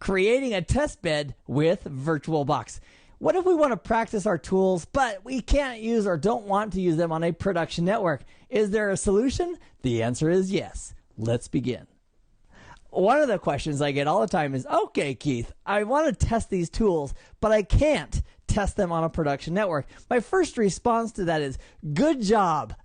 creating a test bed with VirtualBox. What if we want to practice our tools, but we can't use or don't want to use them on a production network? Is there a solution? The answer is yes. Let's begin. One of the questions I get all the time is, okay, Keith, I want to test these tools, but I can't test them on a production network. My first response to that is, good job.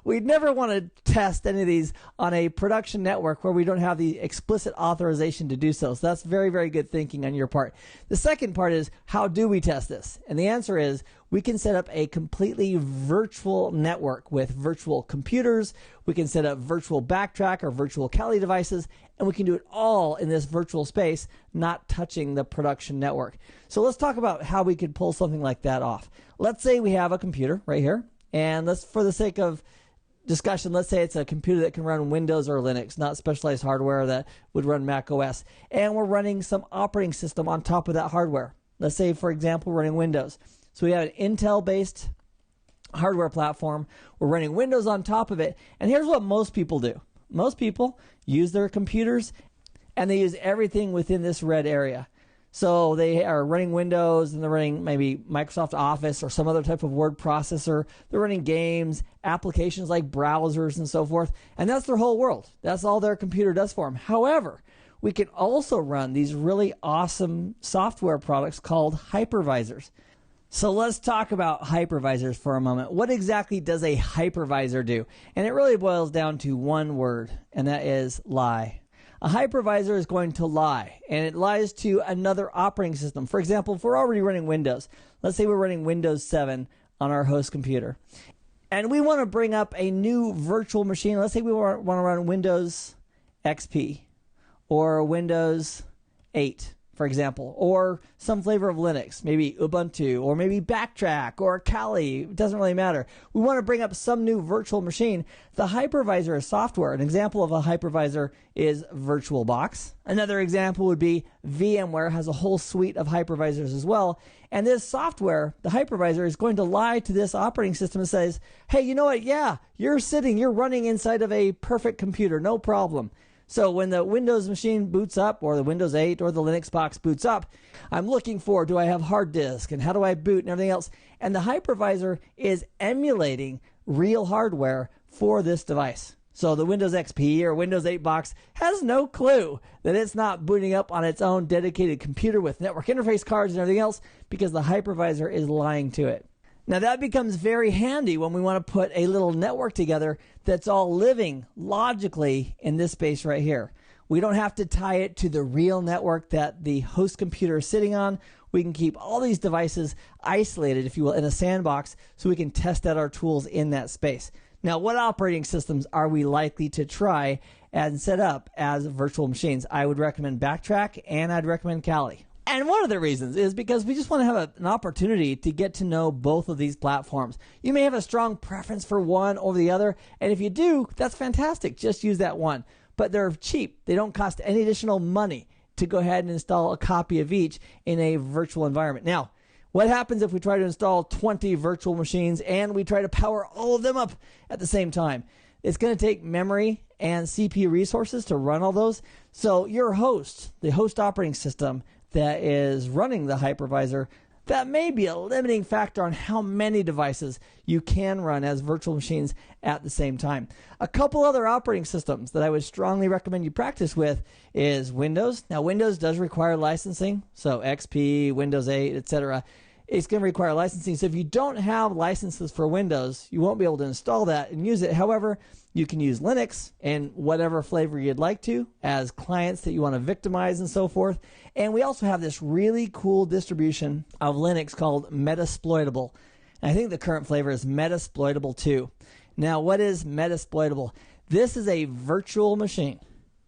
We'd never want to test any of these on a production network where we don't have the explicit authorization to do so. So that's very, very good thinking on your part. The second part is, how do we test this? And the answer is, we can set up a completely virtual network with virtual computers. We can set up virtual backtrack or virtual Kali devices, and we can do it all in this virtual space, not touching the production network. So let's talk about how we could pull something like that off. Let's say we have a computer right here, and let's, for the sake of discussion, let's say it's a computer that can run Windows or Linux, not specialized hardware that would run Mac OS, and we're running some operating system on top of that hardware. Let's say, for example, we're running Windows. So we have an Intel-based hardware platform. We're running Windows on top of it. And here's what most people do. Most people use their computers, and they use everything within this red area. So they are running Windows, and they're running maybe Microsoft Office or some other type of word processor. They're running games, applications like browsers and so forth. And that's their whole world. That's all their computer does for them. However, we can also run these really awesome software products called hypervisors. So let's talk about hypervisors for a moment. What exactly does a hypervisor do? And it really boils down to one word, and that is lie. A hypervisor is going to lie, and it lies to another operating system. For example, if we're already running Windows, let's say we're running Windows 7 on our host computer, and we want to bring up a new virtual machine. Let's say we want to run Windows XP or Windows 8. For example, or some flavor of Linux, maybe Ubuntu, or maybe Backtrack, or Kali. It doesn't really matter. We want to bring up some new virtual machine. The hypervisor is software. An example of a hypervisor is VirtualBox. Another example would be VMware has a whole suite of hypervisors as well. And this software, the hypervisor, is going to lie to this operating system and says, hey, you know what? Yeah, you're running inside of a perfect computer, no problem. So when the Windows machine boots up, or the Windows 8 or the Linux box boots up, I'm looking for, do I have hard disk, and how do I boot, and everything else. And the hypervisor is emulating real hardware for this device. So the Windows XP or Windows 8 box has no clue that it's not booting up on its own dedicated computer with network interface cards and everything else, because the hypervisor is lying to it. Now that becomes very handy when we want to put a little network together that's all living logically in this space right here. We don't have to tie it to the real network that the host computer is sitting on. We can keep all these devices isolated, if you will, in a sandbox, so we can test out our tools in that space. Now, what operating systems are we likely to try and set up as virtual machines? I would recommend Backtrack, and I'd recommend Kali. And one of the reasons is because we just want to have an opportunity to get to know both of these platforms. You may have a strong preference for one over the other, and if you do, that's fantastic. Just use that one. But they're cheap. They don't cost any additional money to go ahead and install a copy of each in a virtual environment. Now, what happens if we try to install 20 virtual machines and we try to power all of them up at the same time? It's going to take memory and CPU resources to run all those. So your host, the host operating system that is running the hypervisor, that may be a limiting factor on how many devices you can run as virtual machines at the same time. A couple other operating systems that I would strongly recommend you practice with is Windows. Now, Windows does require licensing, so XP, Windows 8, etc. It's going to require licensing. So if you don't have licenses for Windows, you won't be able to install that and use it. However, you can use Linux in whatever flavor you'd like to as clients that you want to victimize and so forth. And we also have this really cool distribution of Linux called Metasploitable. And I think the current flavor is Metasploitable 2. Now, what is Metasploitable? This is a virtual machine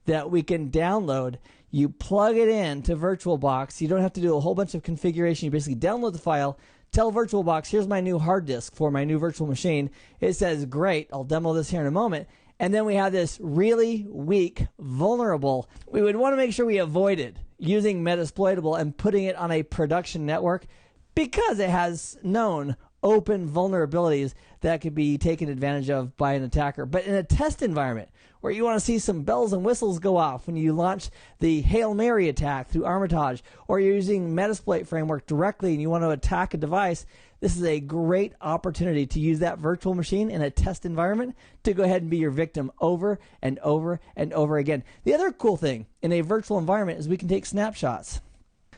that we can download. You plug it in to VirtualBox. You don't have to do a whole bunch of configuration. You basically download the file, tell VirtualBox, here's my new hard disk for my new virtual machine. It says, great, I'll demo this here in a moment. And then we have this really weak, vulnerable. We would want to make sure we avoided using Metasploitable and putting it on a production network because it has known open vulnerabilities that could be taken advantage of by an attacker. But in a test environment where you want to see some bells and whistles go off when you launch the Hail Mary attack through Armitage, or you're using Metasploit framework directly and you want to attack a device, this is a great opportunity to use that virtual machine in a test environment to go ahead and be your victim over and over and over again. The other cool thing in a virtual environment is we can take snapshots.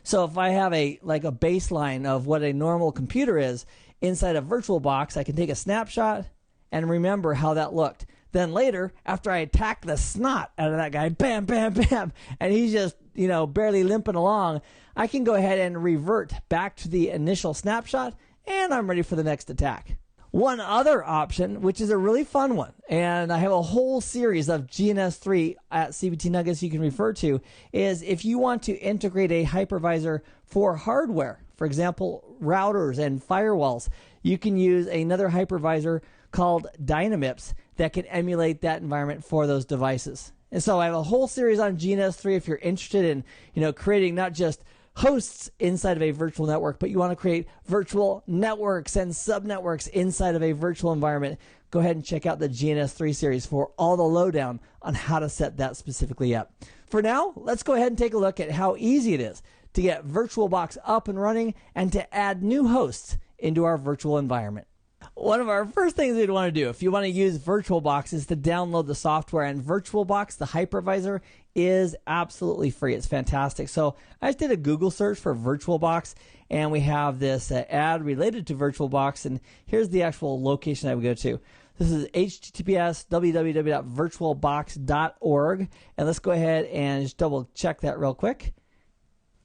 So if I have a baseline of what a normal computer is inside a VirtualBox, I can take a snapshot and remember how that looked. Then later, after I attack the snot out of that guy, bam, bam, bam, and he's just, barely limping along, I can go ahead and revert back to the initial snapshot, and I'm ready for the next attack. One other option, which is a really fun one, and I have a whole series of GNS3 at CBT Nuggets you can refer to, is if you want to integrate a hypervisor for hardware, for example, routers and firewalls, you can use another hypervisor called Dynamips that can emulate that environment for those devices. And so I have a whole series on GNS3 if you're interested in, creating not just hosts inside of a virtual network, but you want to create virtual networks and subnetworks inside of a virtual environment. Go ahead and check out the GNS3 series for all the lowdown on how to set that specifically up. For now, let's go ahead and take a look at how easy it is to get VirtualBox up and running and to add new hosts into our virtual environment. One of our first things we'd want to do if you want to use VirtualBox is to download the software, and VirtualBox, the hypervisor, is absolutely free. It's fantastic. So I just did a Google search for VirtualBox, and we have this ad related to VirtualBox, and here's the actual location I would go to. This is https www.virtualbox.org, and let's go ahead and just double check that real quick.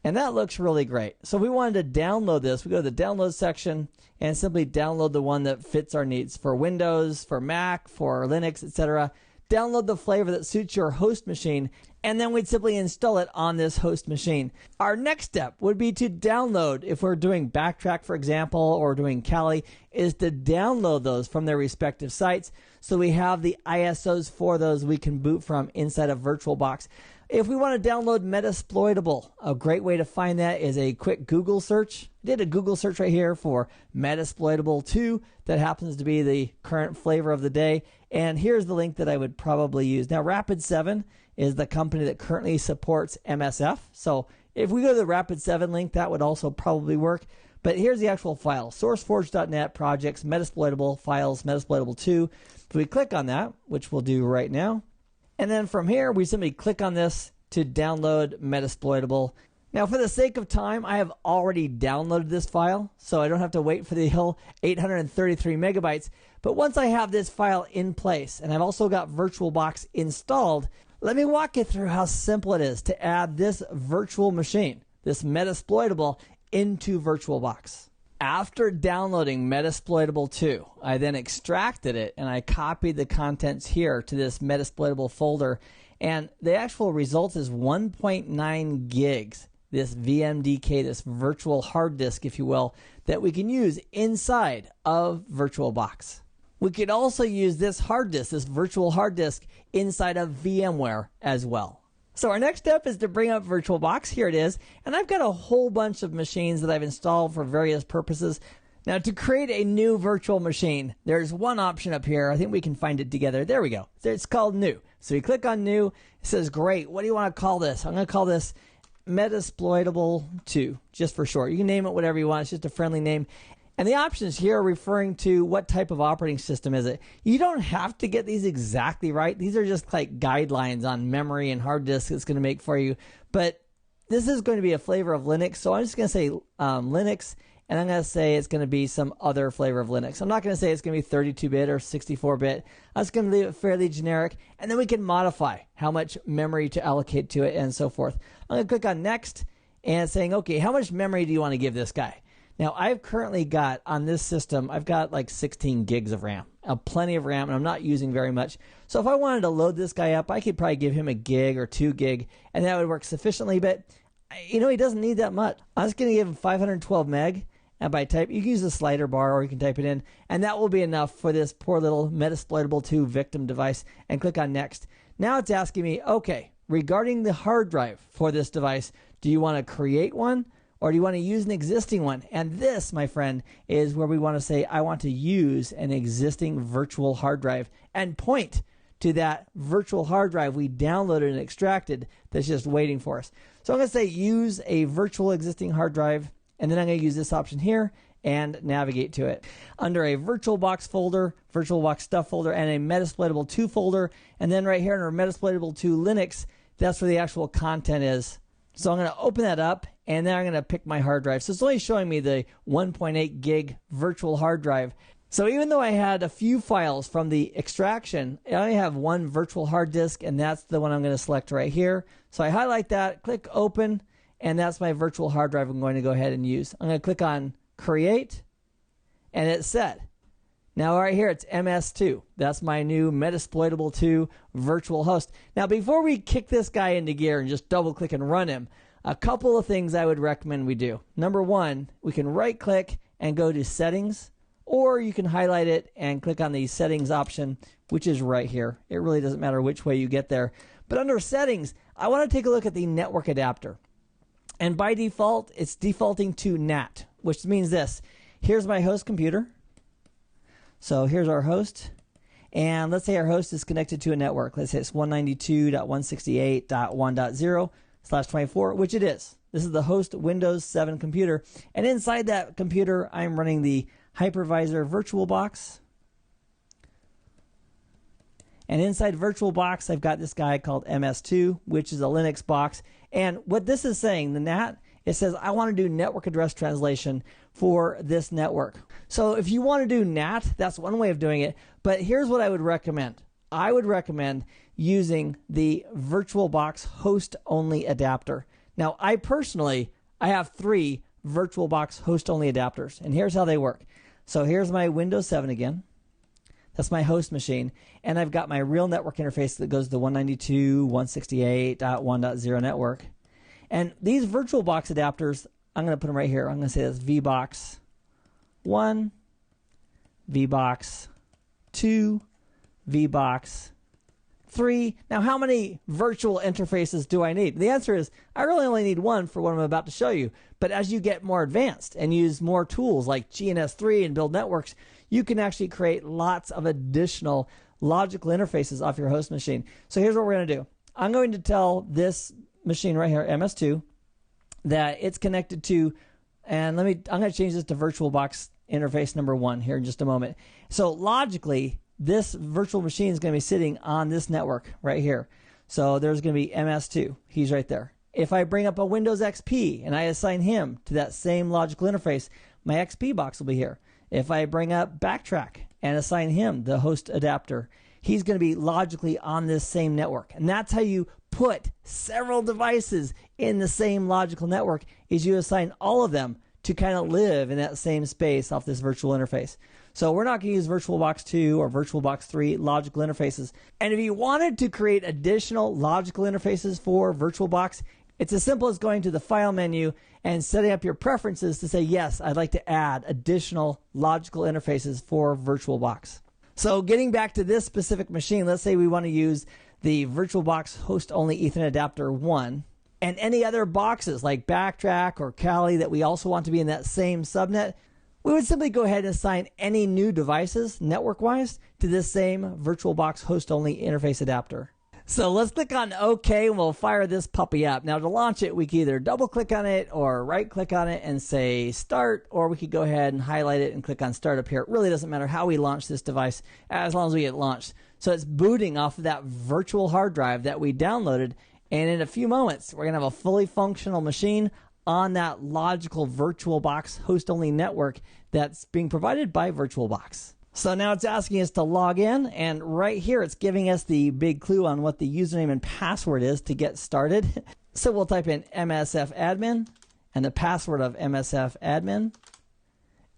And that looks really great. So we wanted to download this. We go to the download section and simply download the one that fits our needs for Windows, for Mac, for Linux, etc. Download the flavor that suits your host machine, and then we'd simply install it on this host machine. Our next step would be to download, if we're doing Backtrack, for example, or doing Kali, is to download those from their respective sites. So we have the ISOs for those we can boot from inside of VirtualBox. If we want to download Metasploitable, a great way to find that is a quick Google search. I did a Google search right here for Metasploitable 2. That happens to be the current flavor of the day. And here's the link that I would probably use. Now, Rapid7 is the company that currently supports MSF. So if we go to the Rapid7 link, that would also probably work. But here's the actual file, sourceforge.net, projects, Metasploitable, files, Metasploitable 2. If we click on that, which we'll do right now, and then from here, we simply click on this to download Metasploitable. Now, for the sake of time, I have already downloaded this file, so I don't have to wait for the whole 833 megabytes. But once I have this file in place, and I've also got VirtualBox installed, let me walk you through how simple it is to add this virtual machine, this Metasploitable, into VirtualBox. After downloading Metasploitable 2, I then extracted it and I copied the contents here to this Metasploitable folder, and the actual result is 1.9 gigs, this VMDK, this virtual hard disk, if you will, that we can use inside of VirtualBox. We could also use this hard disk, this virtual hard disk, inside of VMware as well. So our next step is to bring up VirtualBox. Here it is. And I've got a whole bunch of machines that I've installed for various purposes. Now, to create a new virtual machine, there's one option up here. I think we can find it together. There we go. It's called New. So you click on New. It says, great. What do you want to call this? I'm going to call this Metasploitable 2, just for short. You can name it whatever you want. It's just a friendly name. And the options here are referring to what type of operating system is it. You don't have to get these exactly right. These are just like guidelines on memory and hard disk it's going to make for you. But this is going to be a flavor of Linux. So I'm just going to say Linux, and I'm going to say it's going to be some other flavor of Linux. I'm not going to say it's going to be 32-bit or 64-bit. I'm just going to leave it fairly generic. And then we can modify how much memory to allocate to it and so forth. I'm going to click on Next and saying, okay, how much memory do you want to give this guy? Now, I've currently got, on this system, I've got like 16 gigs of RAM. Plenty of RAM, and I'm not using very much. So if I wanted to load this guy up, I could probably give him a gig or 2 gig, and that would work sufficiently. But, he doesn't need that much. I'm just going to give him 512 meg, and by type, you can use the slider bar, or you can type it in, and that will be enough for this poor little Metasploitable 2 victim device, and click on Next. Now it's asking me, okay, regarding the hard drive for this device, do you want to create one? or do you want to use an existing one? And this, my friend, is where we want to say, I want to use an existing virtual hard drive and point to that virtual hard drive we downloaded and extracted that's just waiting for us. So I'm going to say use a virtual existing hard drive, and then I'm going to use this option here and navigate to it. Under a VirtualBox folder, VirtualBox stuff folder, and a Metasploitable 2 folder, and then right here under Metasploitable 2 Linux, that's where the actual content is. So I'm going to open that up, and then I'm going to pick my hard drive. So it's only showing me the 1.8 gig virtual hard drive. So even though I had a few files from the extraction, I only have one virtual hard disk, and that's the one I'm going to select right here. So I highlight that, click open, and that's my virtual hard drive I'm going to go ahead and use. I'm going to click on create, and it's set. Now right here, it's MS2. That's my new Metasploitable 2 virtual host. Now before we kick this guy into gear and just double click and run him, a couple of things I would recommend we do. Number one, we can right click and go to settings, or you can highlight it and click on the settings option, which is right here. It really doesn't matter which way you get there. But under settings, I want to take a look at the network adapter. And by default, it's defaulting to NAT, which means this. Here's my host computer. So here's our host, and let's say our host is connected to a network. Let's say it's 192.168.1.0/24, which it is. This is the host Windows 7 computer, and inside that computer, I'm running the Hypervisor VirtualBox. And inside VirtualBox, I've got this guy called MS2, which is a Linux box. And what this is saying, the NAT, it says, I want to do network address translation for this network. So if you want to do NAT, that's one way of doing it. But here's what I would recommend. I would recommend using the VirtualBox host-only adapter. Now, I have 3 VirtualBox host-only adapters, and here's how they work. So here's my Windows 7 again. That's my host machine, and I've got my real network interface that goes to the 192.168.1.0 network. And these VirtualBox adapters, I'm going to put them right here. I'm going to say that's VBox 1, VBox 2, VBox 3. Now, how many virtual interfaces do I need? The answer is I really only need one for what I'm about to show you. But as you get more advanced and use more tools like GNS3 and build networks, you can actually create lots of additional logical interfaces off your host machine. So here's what we're going to do. I'm going to tell this machine right here, MS2, that it's connected to, and I'm going to change this to VirtualBox interface number 1 here in just a moment. So logically, this virtual machine is going to be sitting on this network right here. So there's going to be MS2. He's right there. If I bring up a Windows XP and I assign him to that same logical interface, my XP box will be here. If I bring up Backtrack and assign him the host adapter, he's going to be logically on this same network. And that's how you put several devices in the same logical network, is you assign all of them to kind of live in that same space off this virtual interface. So we're not going to use VirtualBox 2 or VirtualBox 3 logical interfaces. And if you wanted to create additional logical interfaces for VirtualBox, it's as simple as going to the File menu and setting up your preferences to say, yes, I'd like to add additional logical interfaces for VirtualBox. So getting back to this specific machine, let's say we want to use the VirtualBox host-only Ethernet adapter 1, and any other boxes like Backtrack or Kali that we also want to be in that same subnet, we would simply go ahead and assign any new devices, network-wise, to this same VirtualBox host-only interface adapter. So let's click on OK, and we'll fire this puppy up. Now to launch it, we can either double-click on it or right-click on it and say Start, or we could go ahead and highlight it and click on Start up here. It really doesn't matter how we launch this device as long as we get launched. So it's booting off of that virtual hard drive that we downloaded, and in a few moments, we're going to have a fully functional machine on that logical VirtualBox host-only network that's being provided by VirtualBox. So now it's asking us to log in, and right here it's giving us the big clue on what the username and password is to get started. So we'll type in msfadmin and the password of msfadmin,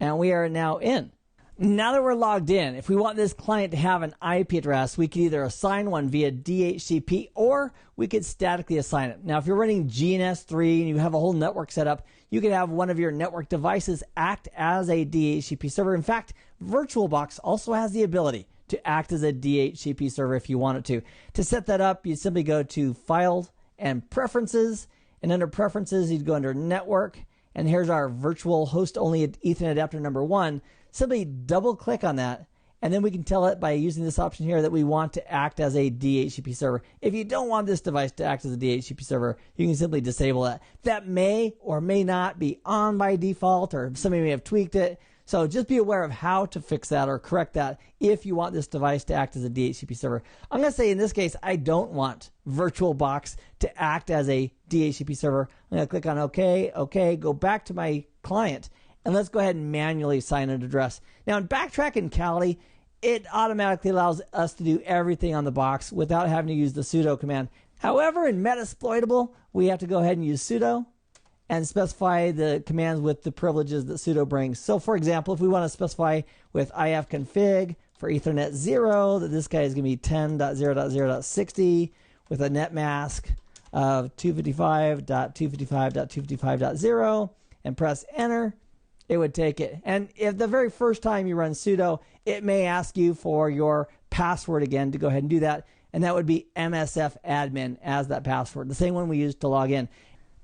and we are now in. Now that we're logged in, if we want this client to have an IP address, we could either assign one via DHCP or we could statically assign it. Now, if you're running GNS3 and you have a whole network set up, you could have one of your network devices act as a DHCP server. In fact, VirtualBox also has the ability to act as a DHCP server if you wanted to. To set that up, you simply go to File and Preferences, and under Preferences, you'd go under Network, and here's our virtual host only Ethernet adapter number 1. Simply double click on that, and then we can tell it by using this option here that we want to act as a DHCP server. If you don't want this device to act as a DHCP server, you can simply disable that. That may or may not be on by default, or somebody may have tweaked it. So just be aware of how to fix that or correct that if you want this device to act as a DHCP server. I'm going to say in this case, I don't want VirtualBox to act as a DHCP server. I'm going to click on OK, go back to my client, and let's go ahead and manually assign an address. Now in Backtrack and Kali, it automatically allows us to do everything on the box without having to use the sudo command. However, in Metasploitable, we have to go ahead and use sudo and specify the commands with the privileges that sudo brings. So for example, if we want to specify with ifconfig for Ethernet 0 that this guy is going to be 10.0.0.60 with a net mask of 255.255.255.0 and press enter, it would take it. And if the very first time you run sudo, it may ask you for your password again to go ahead and do that. And that would be msfadmin as that password, the same one we used to log in.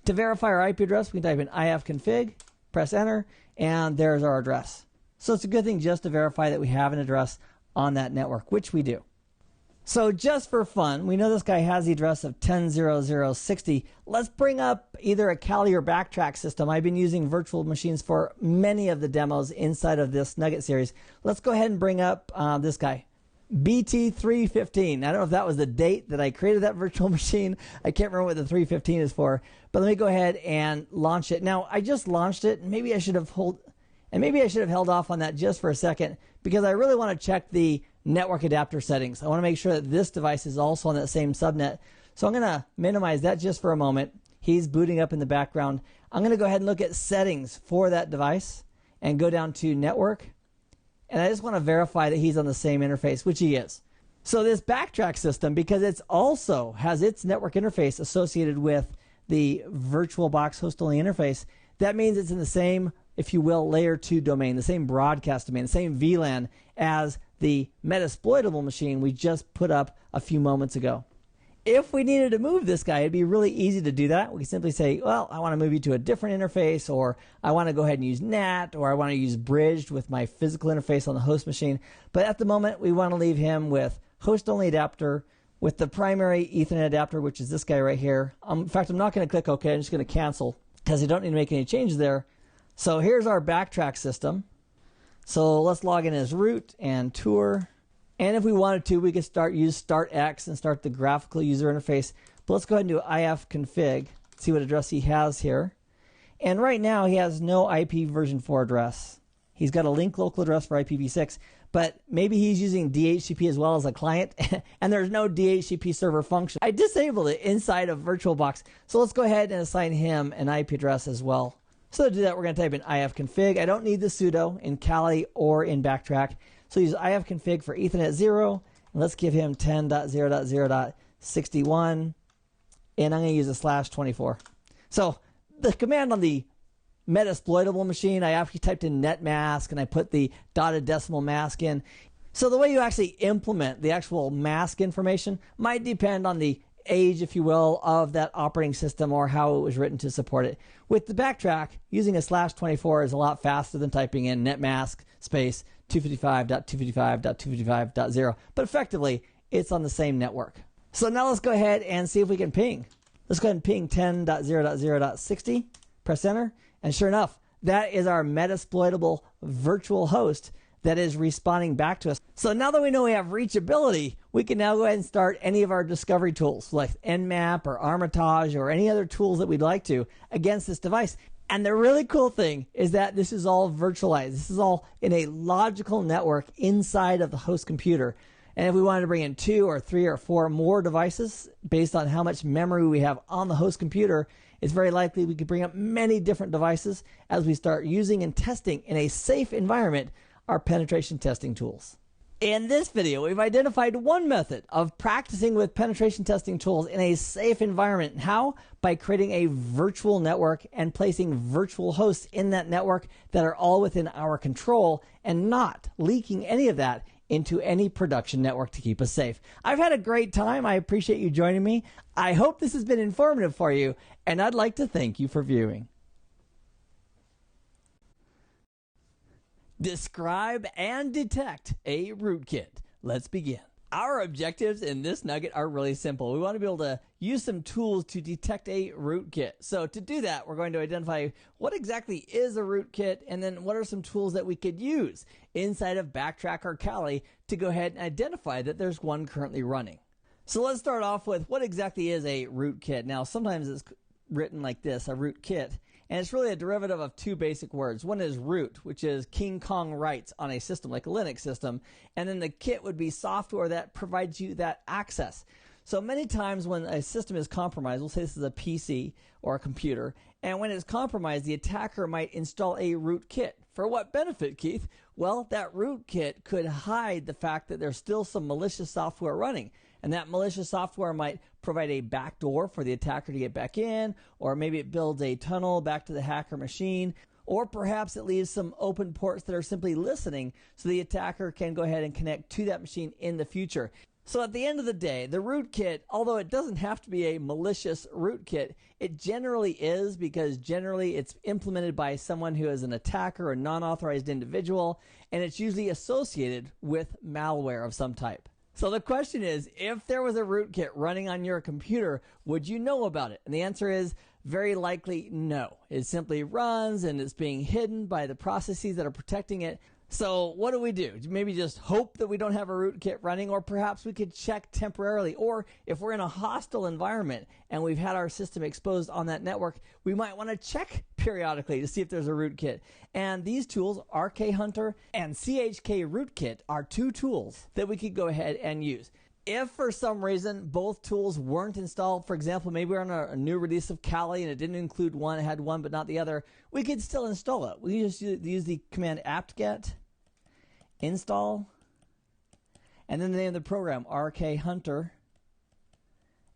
To verify our IP address, we can type in ifconfig, press enter, and there's our address. So it's a good thing just to verify that we have an address on that network, which we do. So just for fun, we know this guy has the address of 10.0.0.60. Let's bring up either a Kali or Backtrack system. I've been using virtual machines for many of the demos inside of this Nugget series. Let's go ahead and bring up this guy. BT315. I don't know if that was the date that I created that virtual machine. I can't remember what the 315 is for, but let me go ahead and launch it. Now, I just launched it. Maybe I should have held off on that just for a second because I really want to check the network adapter settings. I want to make sure that this device is also on that same subnet. So I'm going to minimize that just for a moment. He's booting up in the background. I'm going to go ahead and look at settings for that device and go down to network. And I just want to verify that he's on the same interface, which he is. So this Backtrack system, because it's also has its network interface associated with the VirtualBox host-only interface, that means it's in the same, if you will, layer 2 domain, the same broadcast domain, the same VLAN as the Metasploitable machine we just put up a few moments ago. If we needed to move this guy, it'd be really easy to do that. We can simply say, well, I want to move you to a different interface, or I want to go ahead and use NAT, or I want to use Bridged with my physical interface on the host machine. But at the moment, we want to leave him with host-only adapter with the primary Ethernet adapter, which is this guy right here. In fact, I'm not going to click OK. I'm just going to cancel because I don't need to make any changes there. So here's our Backtrack system. So let's log in as root and tour. And if we wanted to, we could use startx and start the graphical user interface. But let's go ahead and do ifconfig, see what address he has here. And right now, he has no IP version 4 address. He's got a link local address for IPv6, but maybe he's using DHCP as well as a client, and there's no DHCP server function. I disabled it inside of VirtualBox, so let's go ahead and assign him an IP address as well. So to do that, we're going to type in ifconfig. I don't need the sudo in Kali or in Backtrack. So use ifconfig for Ethernet 0, and let's give him 10.0.0.61, and I'm going to use a /24. So the command on the Metasploitable machine, I actually typed in netmask, and I put the dotted decimal mask in. So the way you actually implement the actual mask information might depend on the age, if you will, of that operating system or how it was written to support it. With the Backtrack, using a /24 is a lot faster than typing in netmask space 255.255.255.0, but effectively, it's on the same network. So now let's go ahead and see if we can ping. Let's go ahead and ping 10.0.0.60, press enter, and sure enough, that is our Metasploitable virtual host that is responding back to us. So now that we know we have reachability, we can now go ahead and start any of our discovery tools like Nmap or Armitage or any other tools that we'd like to against this device. And the really cool thing is that this is all virtualized. This is all in a logical network inside of the host computer. And if we wanted to bring in 2 or 3 or 4 more devices based on how much memory we have on the host computer, it's very likely we could bring up many different devices as we start using and testing in a safe environment our penetration testing tools. In this video, we've identified one method of practicing with penetration testing tools in a safe environment. How? By creating a virtual network and placing virtual hosts in that network that are all within our control and not leaking any of that into any production network to keep us safe. I've had a great time. I appreciate you joining me. I hope this has been informative for you, and I'd like to thank you for viewing. Describe and detect a rootkit. Let's begin. Our objectives in this nugget are really simple. We want to be able to use some tools to detect a rootkit. So to do that, we're going to identify what exactly is a rootkit, and then what are some tools that we could use inside of Backtrack or Kali to go ahead and identify that there's one currently running. So let's start off with what exactly is a rootkit. Now, sometimes it's written like this, a rootkit, and it's really a derivative of two basic words. One is root, which is King Kong rights on a system like a Linux system, and then the kit would be software that provides you that access. So many times when a system is compromised, we'll say this is a PC or a computer, and when it's compromised, the attacker might install a rootkit. For what benefit, Keith? Well, that rootkit could hide the fact that there's still some malicious software running. And that malicious software might provide a backdoor for the attacker to get back in, or maybe it builds a tunnel back to the hacker machine, or perhaps it leaves some open ports that are simply listening so the attacker can go ahead and connect to that machine in the future. So at the end of the day, the rootkit, although it doesn't have to be a malicious rootkit, it generally is, because generally it's implemented by someone who is an attacker or a non-authorized individual, and it's usually associated with malware of some type. So the question is, if there was a rootkit running on your computer, would you know about it? And the answer is very likely no. It simply runs and it's being hidden by the processes that are protecting it. So what do? Maybe just hope that we don't have a rootkit running, or perhaps we could check temporarily. Or if we're in a hostile environment and we've had our system exposed on that network, we might want to check periodically to see if there's a rootkit. And these tools, RK Hunter and CHK Rootkit, are two tools that we could go ahead and use. If for some reason both tools weren't installed, for example, maybe we're on a new release of Kali and it didn't include one, it had one but not the other, we could still install it. We just use the command apt-get install, and then the name of the program, RK Hunter,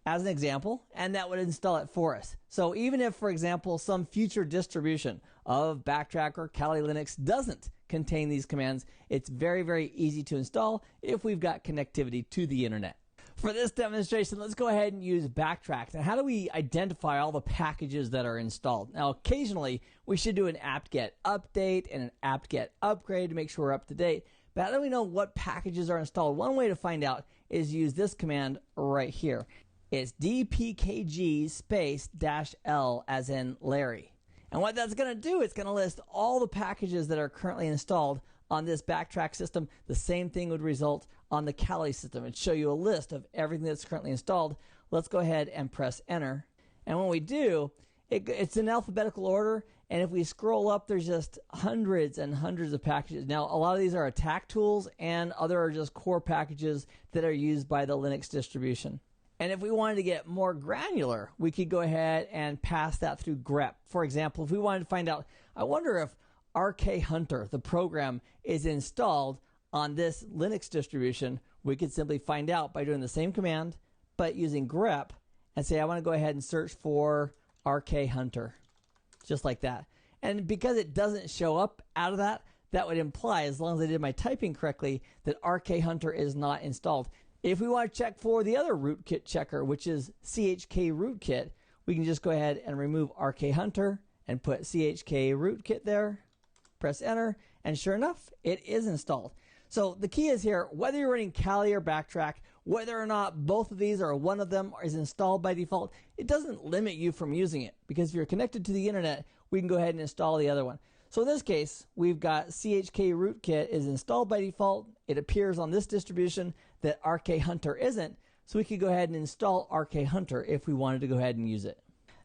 as an example, and that would install it for us. So even if, for example, some future distribution of Backtrack or Kali Linux doesn't contain these commands, it's very, very easy to install if we've got connectivity to the internet. For this demonstration, let's go ahead and use Backtrack. Now, how do we identify all the packages that are installed? Now, occasionally, we should do an apt-get update and an apt-get upgrade to make sure we're up to date. But how do we know what packages are installed? One way to find out is use this command right here. It's dpkg space -L as in Larry. And what that's going to do, it's going to list all the packages that are currently installed on this Backtrack system. The same thing would result on the Kali system. It'd show you a list of everything that's currently installed. Let's go ahead and press enter. And when we do, it's in alphabetical order. And if we scroll up, there's just hundreds and hundreds of packages. Now, a lot of these are attack tools, and other are just core packages that are used by the Linux distribution. And if we wanted to get more granular, we could go ahead and pass that through grep. For example, if we wanted to find out, I wonder if RK Hunter, the program, is installed on this Linux distribution, we could simply find out by doing the same command, but using grep, and say I want to go ahead and search for RK Hunter, just like that. And because it doesn't show up out of that, that would imply, as long as I did my typing correctly, that RK Hunter is not installed. If we want to check for the other rootkit checker, which is CHK Rootkit, we can just go ahead and remove RK Hunter and put CHK Rootkit there, press enter, and sure enough, it is installed. So the key is here, whether you're running Kali or Backtrack, whether or not both of these or one of them is installed by default, it doesn't limit you from using it, because if you're connected to the internet, we can go ahead and install the other one. So in this case, we've got CHK Rootkit is installed by default. It appears on this distribution that RK Hunter isn't, so we could go ahead and install RK Hunter if we wanted to go ahead and use it.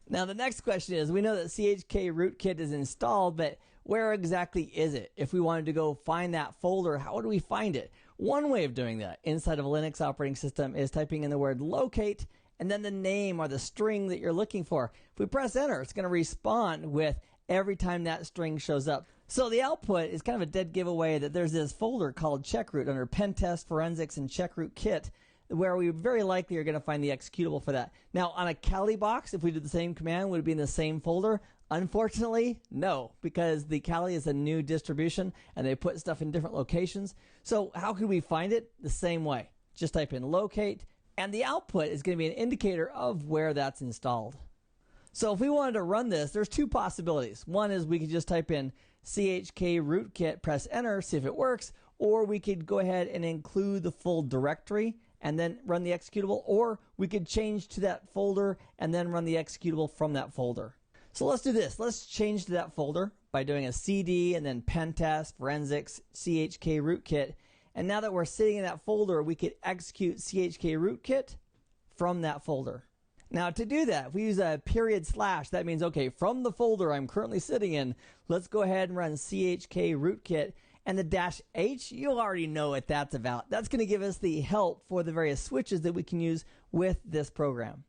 Now the next question is, we know that CHK Rootkit is installed, but where exactly is it? If we wanted to go find that folder, how would we find it? One way of doing that inside of a Linux operating system is typing in the word locate and then the name or the string that you're looking for. If we press enter, it's going to respond with every time that string shows up. So the output is kind of a dead giveaway that there's this folder called checkroot under pentest, forensics, and checkroot kit, where we very likely are going to find the executable for that. Now, on a Kali box, if we did the same command, would it be in the same folder? Unfortunately, no, because the Kali is a new distribution and they put stuff in different locations. So how could we find it? The same way. Just type in locate, and the output is going to be an indicator of where that's installed. So if we wanted to run this, there's two possibilities. One is we could just type in chk rootkit, press enter, see if it works, or we could go ahead and include the full directory and then run the executable, or we could change to that folder and then run the executable from that folder. So let's do this. Let's change to that folder by doing a cd and then pentest, forensics, chk rootkit. And now that we're sitting in that folder, we could execute chk rootkit from that folder. Now to do that, if we use a /, that means, okay, from the folder I'm currently sitting in, let's go ahead and run chk rootkit. And the -h, you already know what that's about. That's going to give us the help for the various switches that we can use with this program.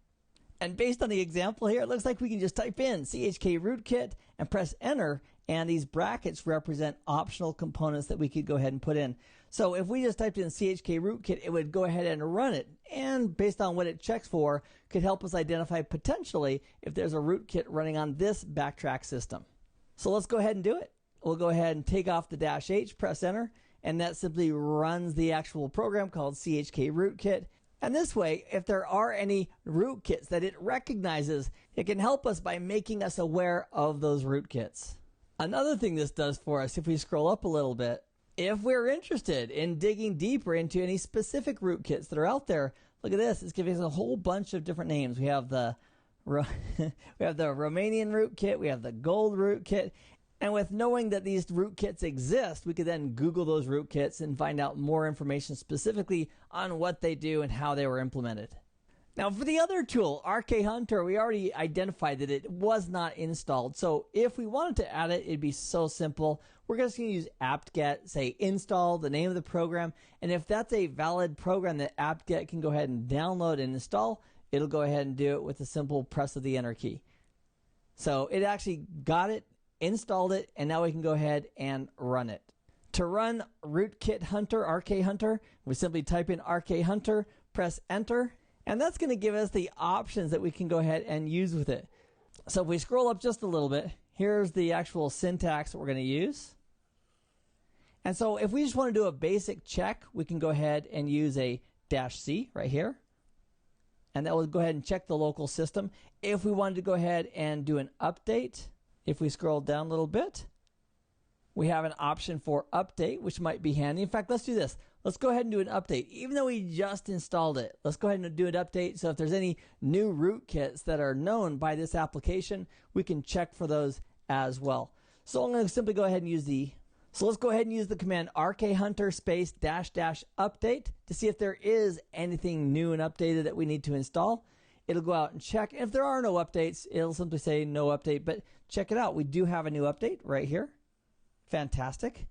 And based on the example here, it looks like we can just type in chk rootkit and press enter, and these brackets represent optional components that we could go ahead and put in. So if we just typed in chk rootkit, it would go ahead and run it, and based on what it checks for, could help us identify potentially if there's a rootkit running on this backtrack system. So let's go ahead and do it. We'll go ahead and take off the -h, press enter, and that simply runs the actual program called chk rootkit. And this way, if there are any rootkits that it recognizes, it can help us by making us aware of those rootkits. Another thing this does for us, if we scroll up a little bit, if we're interested in digging deeper into any specific rootkits that are out there, look at this, it's giving us a whole bunch of different names. We have the we have the Romanian rootkit, we have the gold rootkit, and with knowing that these rootkits exist, we could then Google those rootkits and find out more information specifically on what they do and how they were implemented. Now for the other tool, RK-Hunter, we already identified that it was not installed. So if we wanted to add it, it'd be so simple. We're just going to use apt-get, say install, the name of the program, and if that's a valid program that apt-get can go ahead and download and install, it'll go ahead and do it with a simple press of the enter key. So it actually got it, installed it, and now we can go ahead and run it. To run Rootkit Hunter, RK-Hunter, we simply type in RK-Hunter, press enter, and that's going to give us the options that we can go ahead and use with it. So if we scroll up just a little bit, here's the actual syntax that we're going to use. And so if we just want to do a basic check, we can go ahead and use a -C right here. And that will go ahead and check the local system. If we wanted to go ahead and do an update, if we scroll down a little bit, we have an option for update, which might be handy. In fact, let's do this. Let's go ahead and do an update. Even though we just installed it, let's go ahead and do an update. So if there's any new rootkits that are known by this application, we can check for those as well. So I'm going to simply go ahead and use let's go ahead and use the command RK-Hunter space --update to see if there is anything new and updated that we need to install. It'll go out and check. If there are no updates, it'll simply say no update, but check it out. We do have a new update right here. Fantastic.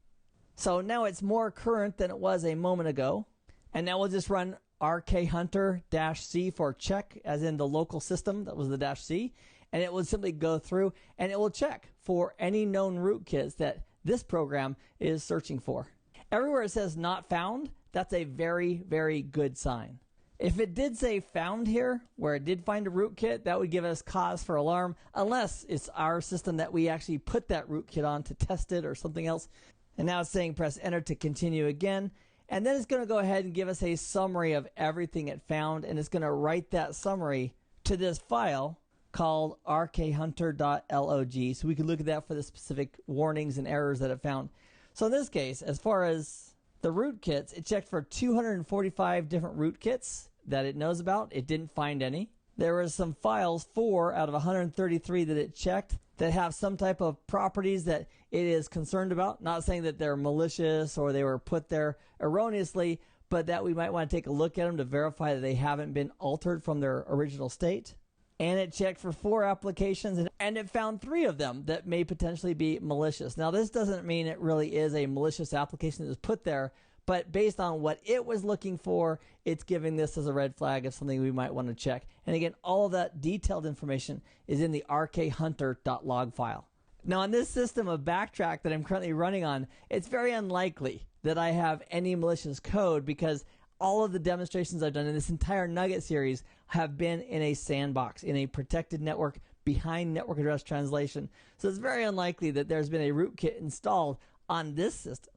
So now it's more current than it was a moment ago. And now we'll just run RK-Hunter -C for check, as in the local system. That was the -C. And it will simply go through and it will check for any known rootkits that this program is searching for. Everywhere it says not found, that's a very, very good sign. If it did say found here, where it did find a rootkit, that would give us cause for alarm, unless it's our system that we actually put that rootkit on to test it or something else. And now it's saying press enter to continue again. And then it's going to go ahead and give us a summary of everything it found, and it's going to write that summary to this file called rkhunter.log. So we can look at that for the specific warnings and errors that it found. So in this case, as far as the rootkits, it checked for 245 different rootkits that it knows about. It didn't find any. There were some files, 4 out of 133 that it checked, that have some type of properties that it is concerned about. Not saying that they're malicious or they were put there erroneously, but that we might want to take a look at them to verify that they haven't been altered from their original state. And it checked for 4 applications, and it found 3 of them that may potentially be malicious. Now, this doesn't mean it really is a malicious application that was put there, but based on what it was looking for, it's giving this as a red flag of something we might want to check. And again, all of that detailed information is in the rkhunter.log file. Now, on this system of Backtrack that I'm currently running on, it's very unlikely that I have any malicious code, because all of the demonstrations I've done in this entire Nugget series have been in a sandbox, in a protected network behind network address translation. So it's very unlikely that there's been a rootkit installed on this system.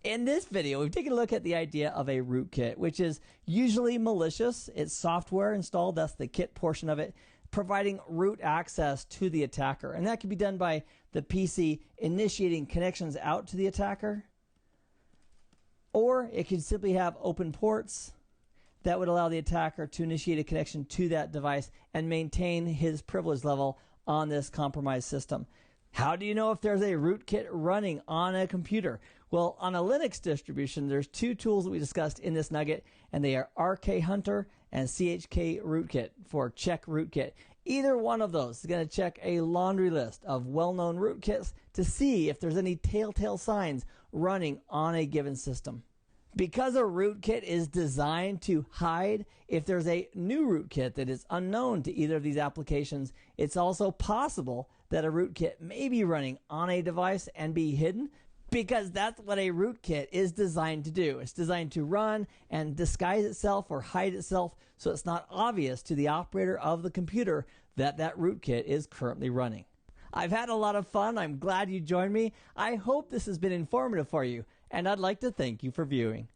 In this video, we've taken a look at the idea of a rootkit, which is usually malicious. It's software installed. That's the kit portion of it. providing root access to the attacker. And that can be done by the PC initiating connections out to the attacker, or it can simply have open ports that would allow the attacker to initiate a connection to that device and maintain his privilege level on this compromised system. How do you know if there's a rootkit running on a computer? Well, on a Linux distribution, there's two tools that we discussed in this nugget, and they are RKHunter and CHK Rootkit for check rootkit. Either one of those is going to check a laundry list of well-known rootkits to see if there's any telltale signs running on a given system. Because a rootkit is designed to hide if there's a new rootkit that is unknown to either of these applications, it's also possible that a rootkit may be running on a device and be hidden, because that's what a rootkit is designed to do. It's designed to run and disguise itself or hide itself so it's not obvious to the operator of the computer that that rootkit is currently running. I've had a lot of fun. I'm glad you joined me. I hope this has been informative for you, and I'd like to thank you for viewing.